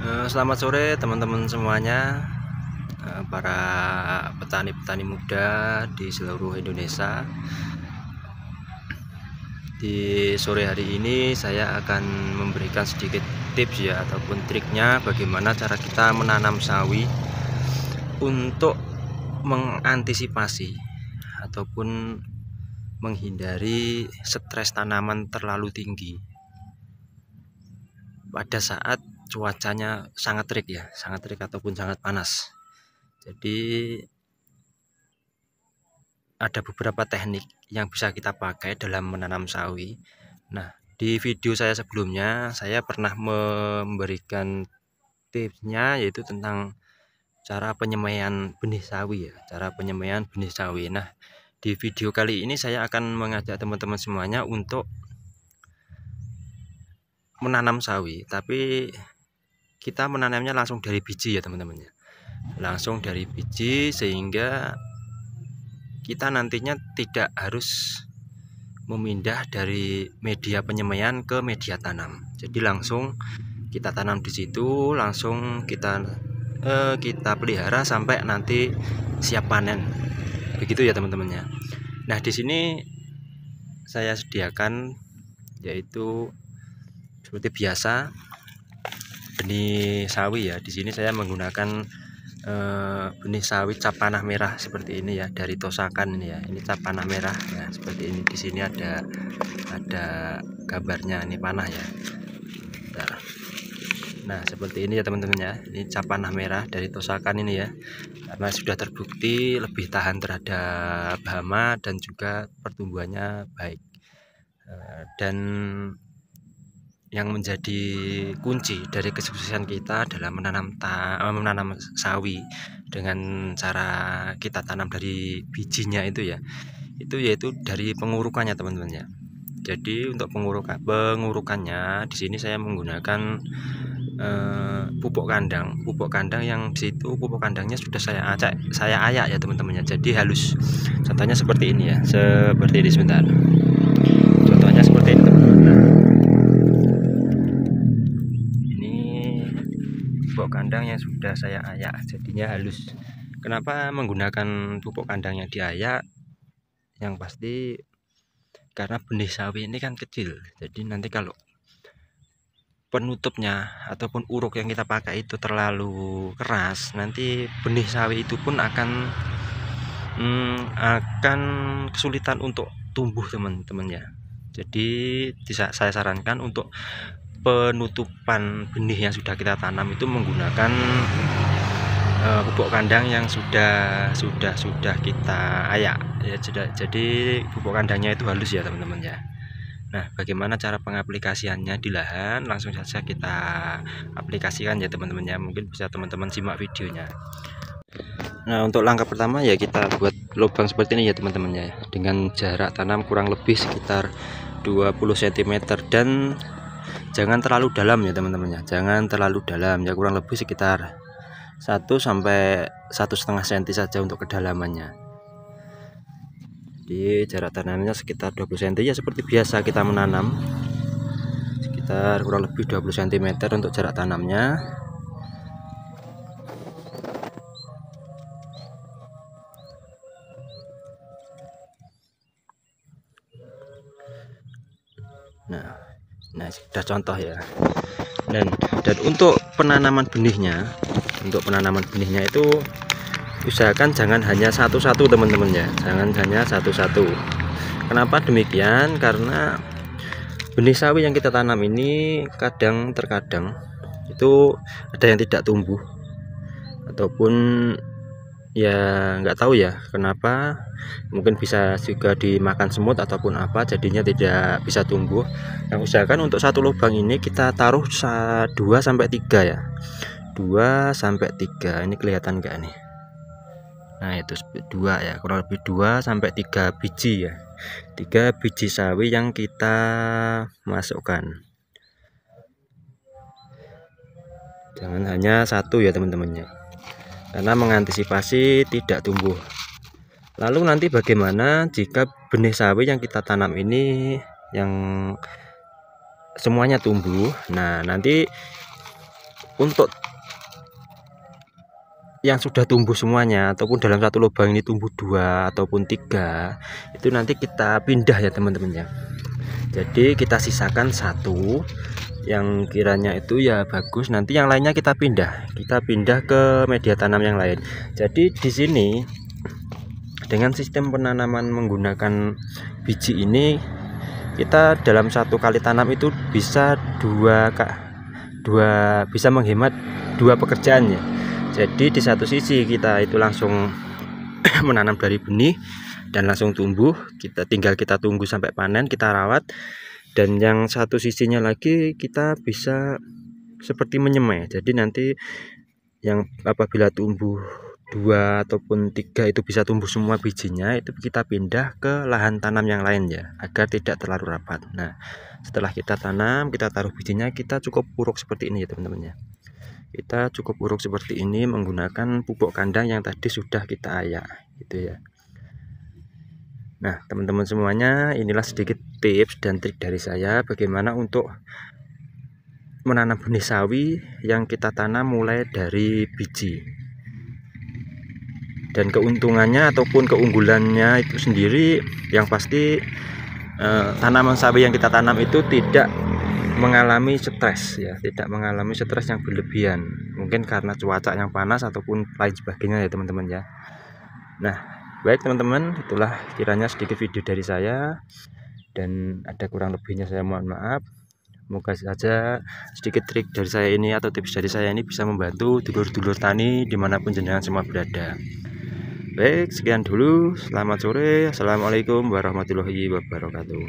Selamat sore teman-teman semuanya, para petani-petani muda di seluruh Indonesia. Di sore hari ini saya akan memberikan sedikit tips ya ataupun triknya bagaimana cara kita menanam sawi untuk mengantisipasi ataupun menghindari stres tanaman terlalu tinggi pada saat cuacanya sangat terik ataupun sangat panas. Jadi ada beberapa teknik yang bisa kita pakai dalam menanam sawi. Nah, di video saya sebelumnya saya pernah memberikan tipsnya, yaitu tentang cara penyemaian benih sawi ya, cara penyemaian benih sawi. Nah, di video kali ini saya akan mengajak teman-teman semuanya untuk menanam sawi, tapi kita menanamnya langsung dari biji ya teman-teman ya, langsung dari biji, sehingga kita nantinya tidak harus memindah dari media penyemaian ke media tanam. Jadi langsung kita tanam di situ, langsung kita pelihara sampai nanti siap panen. Begitu ya teman-temannya. Nah, di sini saya sediakan yaitu seperti biasa benih sawi ya. Di sini saya menggunakan benih sawi cap panah merah seperti ini ya, dari Tosakan ini ya. Ini cap panah merah ya, seperti ini. Di sini ada gambarnya, ini panah ya. Nah, seperti ini ya teman-teman ya. Ini cap panah merah dari Tosakan ini ya, karena sudah terbukti lebih tahan terhadap hama dan juga pertumbuhannya baik. Dan yang menjadi kunci dari kesuksesan kita dalam menanam sawi dengan cara kita tanam dari bijinya itu ya, itu yaitu dari pengurukannya teman-teman ya. Jadi untuk pengurukannya di sini saya menggunakan pupuk kandang yang di situ pupuk kandangnya sudah saya ayak ya teman-teman ya. Jadi halus, contohnya seperti ini ya, seperti ini. Sebentar, contohnya seperti ini teman-teman. Pupuk kandang yang sudah saya ayak, jadinya halus. Kenapa menggunakan pupuk kandang yang diayak? Yang pasti karena benih sawi ini kan kecil, jadi nanti kalau penutupnya ataupun uruk yang kita pakai itu terlalu keras, nanti benih sawi itu pun akan kesulitan untuk tumbuh teman-teman ya. Jadi saya sarankan untuk penutupan benih yang sudah kita tanam itu menggunakan pupuk kandang yang sudah kita ayak ya. Jadi pupuk kandangnya itu halus ya teman-teman ya. Nah, bagaimana cara pengaplikasiannya di lahan? Langsung saja kita aplikasikan ya teman-teman ya. Mungkin bisa teman-teman simak videonya. Nah, untuk langkah pertama ya kita buat lubang seperti ini ya teman-teman ya, dengan jarak tanam kurang lebih sekitar 20 cm, dan jangan terlalu dalam ya teman-teman ya, jangan terlalu dalam ya, kurang lebih sekitar 1 sampai 1,5 cm saja untuk kedalamannya. Jadi jarak tanamnya sekitar 20 cm ya, seperti biasa kita menanam, sekitar kurang lebih 20 cm untuk jarak tanamnya. Nah sudah contoh ya. Dan untuk penanaman benihnya, itu usahakan jangan hanya satu-satu teman-teman ya, jangan hanya satu-satu. Kenapa demikian? Karena benih sawi yang kita tanam ini terkadang itu ada yang tidak tumbuh, ataupun ya nggak tahu ya kenapa, mungkin bisa juga dimakan semut ataupun apa, jadinya tidak bisa tumbuh. Yang usahakan untuk satu lubang ini kita taruh 2 sampai 3 ya, 2 sampai 3. Ini kelihatan nggak nih? Nah, itu 2 ya, kurang lebih 2 sampai 3 biji ya, 3 biji sawi yang kita masukkan. Jangan hanya satu ya teman-temannya, karena mengantisipasi tidak tumbuh. Lalu nanti bagaimana jika benih sawi yang kita tanam ini yang semuanya tumbuh? Nah, nanti untuk yang sudah tumbuh semuanya ataupun dalam satu lubang ini tumbuh 2 ataupun 3, itu nanti kita pindah ya teman-teman ya. Jadi kita sisakan 1 yang kiranya itu ya bagus, nanti yang lainnya kita pindah ke media tanam yang lain. Jadi di sini dengan sistem penanaman menggunakan biji ini, kita dalam 1 kali tanam itu bisa bisa menghemat 2 pekerjaan ya. Jadi di satu sisi kita itu langsung menanam dari benih dan langsung tumbuh, tinggal kita tunggu sampai panen, kita rawat. Dan yang satu sisinya lagi kita bisa seperti menyemai. Jadi nanti yang apabila tumbuh 2 ataupun 3 itu bisa tumbuh semua bijinya, itu kita pindah ke lahan tanam yang lain ya, agar tidak terlalu rapat. Nah, setelah kita tanam, kita taruh bijinya, kita cukup uruk seperti ini ya teman-teman ya. Kita cukup uruk seperti ini menggunakan pupuk kandang yang tadi sudah kita ayak gitu ya. Nah teman-teman semuanya, inilah sedikit tips dan trik dari saya bagaimana untuk menanam benih sawi yang kita tanam mulai dari biji. Dan keuntungannya ataupun keunggulannya itu sendiri, yang pasti tanaman sawi yang kita tanam itu tidak mengalami stres ya, tidak mengalami stres yang berlebihan, mungkin karena cuaca yang panas ataupun lain sebagainya ya teman-teman ya. Nah baik teman-teman, itulah kiranya sedikit video dari saya, dan ada kurang lebihnya saya mohon maaf. Semoga saja sedikit trik dari saya ini atau tips dari saya ini bisa membantu dulur-dulur tani dimanapun jenengan semua berada. Baik, sekian dulu, selamat sore, assalamualaikum warahmatullahi wabarakatuh.